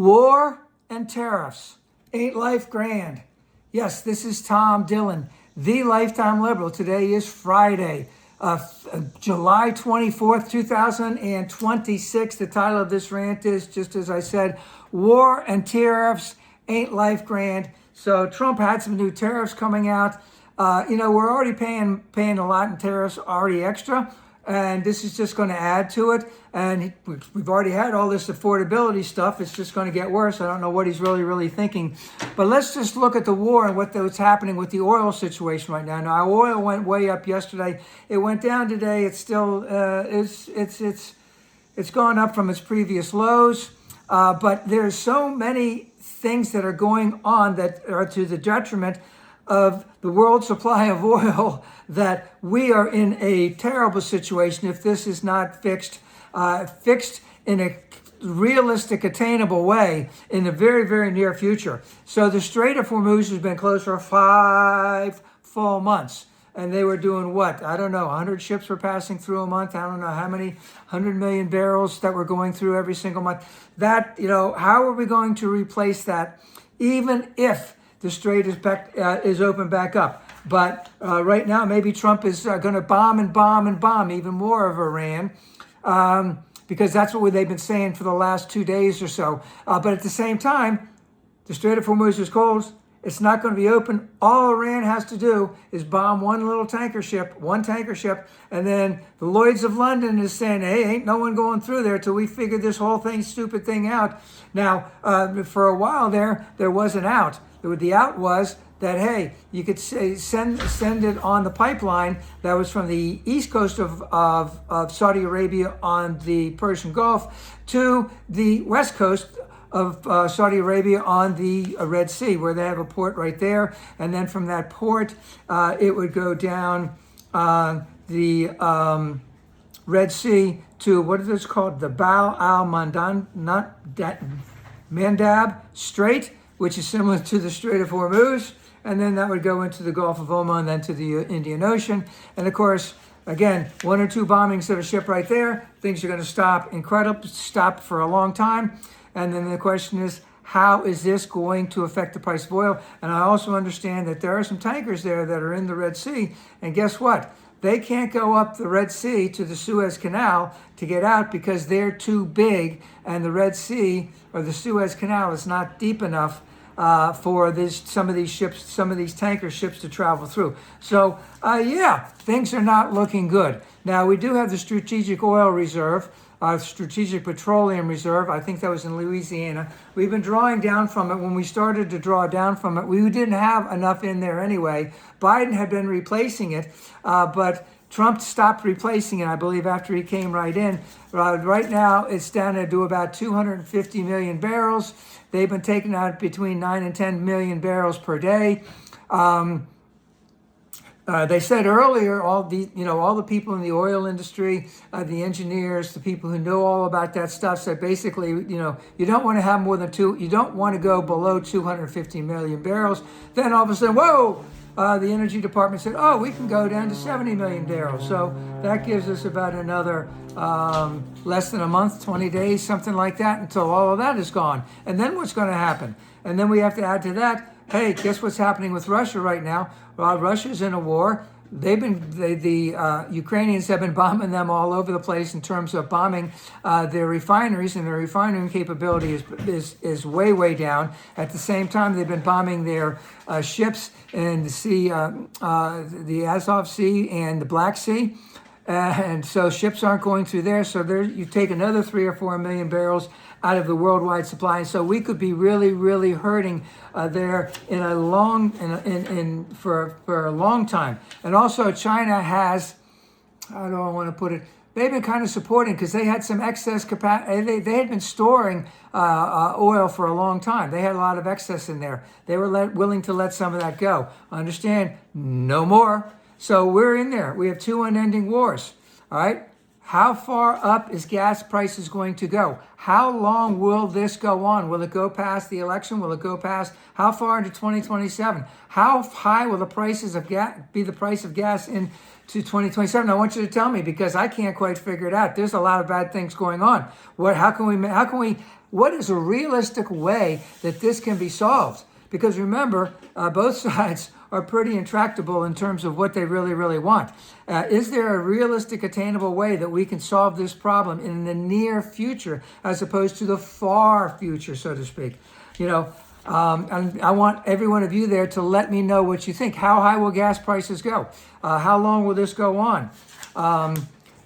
War and tariffs. Ain't life grand? Yes, this is Tom Dillon, the Lifetime Liberal. Today is Friday, July 24th, 2026. The title of this rant is, just as I said, War and Tariffs. Ain't life grand? So Trump had some new tariffs coming out. We're already paying a lot in tariffs, already extra. And this is just going to add to it. And we've already had all this affordability stuff. It's just going to get worse. I don't know what he's really thinking. But let's just look at the war and what's happening with the oil situation right now. Now, oil went way up yesterday. It went down today. It's still it's gone up from its previous lows. But there's so many things that are going on that are to the detriment of the world supply of oil that we are in a terrible situation if this is not fixed in a realistic, attainable way in the very near future. So the Strait of Hormuz has been closed for 5 full months. And they were doing what? I don't know, 100 ships were passing through a month. I don't know how many, 100 million barrels that were going through every single month. That, how are we going to replace that even if the strait is open back up? But right now, maybe Trump is going to bomb even more of Iran, because that's what they've been saying for the last 2 days or so. But at the same time, the Strait of Hormuz is closed. It's not going to be open. All Iran has to do is bomb one tanker ship, and then the Lloyd's of London is saying, hey, ain't no one going through there till we figure this whole stupid thing out. Now, for a while there was an out. The out was that, hey, you could send it on the pipeline that was from the east coast of Saudi Arabia on the Persian Gulf to the west coast of Saudi Arabia on the Red Sea, where they have a port right there. And then from that port, it would go down the Red Sea to, what is this called? The Mandab Strait, which is similar to the Strait of Hormuz. And then that would go into the Gulf of Oman, then to the Indian Ocean. And of course, again, 1 or 2 bombings of a ship right there, things are going to stop for a long time. And then the question is, how is this going to affect the price of oil? And I also understand that there are some tankers there that are in the Red Sea. And guess what? They can't go up the Red Sea to the Suez Canal to get out because they're too big. And the Red Sea or the Suez Canal is not deep enough for some of these tanker ships to travel through. So, things are not looking good. Now, we do have the Strategic Oil Reserve, Strategic Petroleum Reserve. I think that was in Louisiana. We've been drawing down from it. When we started to draw down from it, we didn't have enough in there anyway. Biden had been replacing it, but Trump stopped replacing it, I believe, after he came right in. Right now, it's down to about 250 million barrels. They've been taking out between 9 and 10 million barrels per day. They said earlier, all the people in the oil industry, the engineers, the people who know all about that stuff said basically, you don't want to have more than you don't want to go below 250 million barrels. Then all of a sudden, whoa! The Energy Department said, we can go down to 70 million barrels. So that gives us about another less than a month, 20 days, something like that, until all of that is gone. And then what's going to happen? And then we have to add to that, hey, guess what's happening with Russia right now? Russia's in a war. The Ukrainians have been bombing them all over the place in terms of bombing their refineries, and their refining capability is way down. At the same time, they've been bombing their ships in the sea, the Azov Sea and the Black Sea. And so ships aren't going through there. So you take another 3 or 4 million barrels out of the worldwide supply. And so we could be really hurting there for a long time. And also China has, how do I want to put it? They've been kind of supporting because they had some excess capacity. They had been storing oil for a long time. They had a lot of excess in there. They were willing to let some of that go. Understand? No more. So we're in there. We have 2 unending wars. All right. How far up is gas prices going to go? How long will this go on? Will it go past the election? Will it go past how far into 2027? How high will the prices of gas be? The price of gas into 2027? I want you to tell me because I can't quite figure it out. There's a lot of bad things going on. How can we what is a realistic way that this can be solved? Because remember, both sides are pretty intractable in terms of what they really, really want. Is there a realistic, attainable way that we can solve this problem in the near future as opposed to the far future, so to speak? And I want every one of you there to let me know what you think. How high will gas prices go? How long will this go on?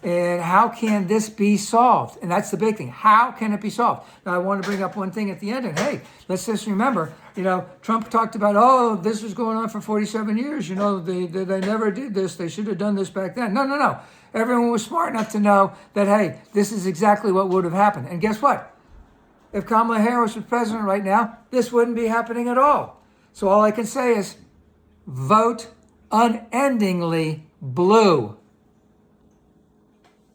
And how can this be solved? And that's the big thing. How can it be solved? Now, I want to bring up one thing at the end. And hey, let's just remember, Trump talked about, this was going on for 47 years. They never did this. They should have done this back then. No. Everyone was smart enough to know that, hey, this is exactly what would have happened. And guess what? If Kamala Harris was president right now, this wouldn't be happening at all. So all I can say is vote unendingly blue.